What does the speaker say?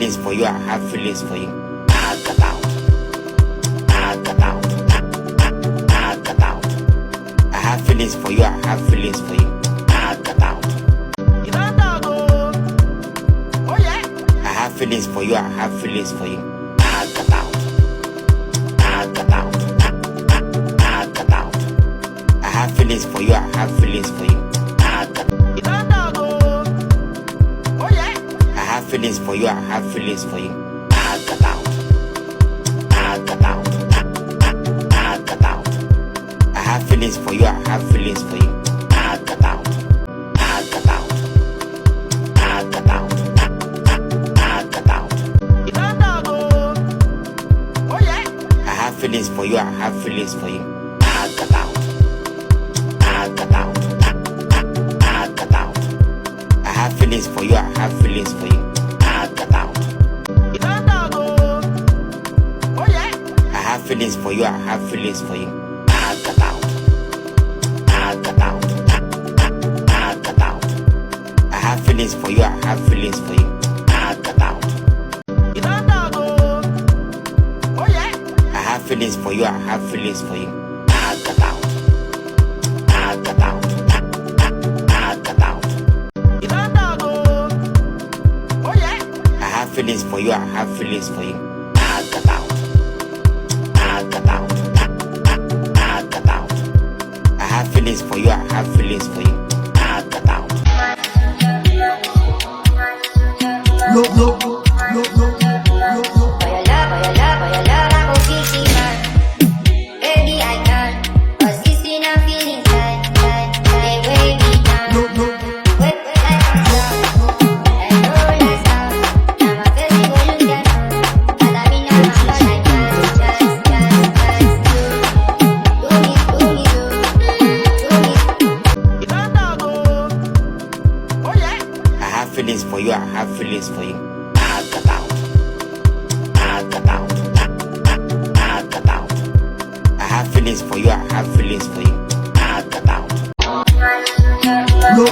feelings for you. I have feelings for you. I got out. I got out. I got out. I have feelings for you. I have feelings for you. I got out. Oh yeah. I have feelings for you. I have feelings for you. I got out. I got out. I got out. I have feelings for you. I have feelings for you. I got out. Oh yeah. I have feelings for you. I have feelings for you. I got out. I got out. I got out. I have feelings for you. I have feelings for you. I got out. I got out. I got out. I got out. Oh yeah. I have feelings for you. I have feelings for you. I got out. I got out. I got out. I have feelings for you. I have feelings for you. I got out. Oh yeah. I have feelings for you. I have feelings for you. I got out. I got out. I got out. I have feelings for you. I have feelings for you. I got out. Oh yeah. I have feelings for you. I have feelings for you. I got out. I got out. I got out. Oh yeah. I have feelings for you. I have feelings for you. I got out. I got out. I got out. I have feelings for you. I have feelings for you. I got out. Boy, ako sisiman. Baby, I can. Cause this in a feeling like the way we can. Wet like a song. And roll like sound. I'm a festival you can. And I'm in a mapa like dance. Do me. Oh yeah. I have feelings for you. I have feelings for you. I got out. I got out. I got out. I have feelings for you. I have feelings for you. I got out. No,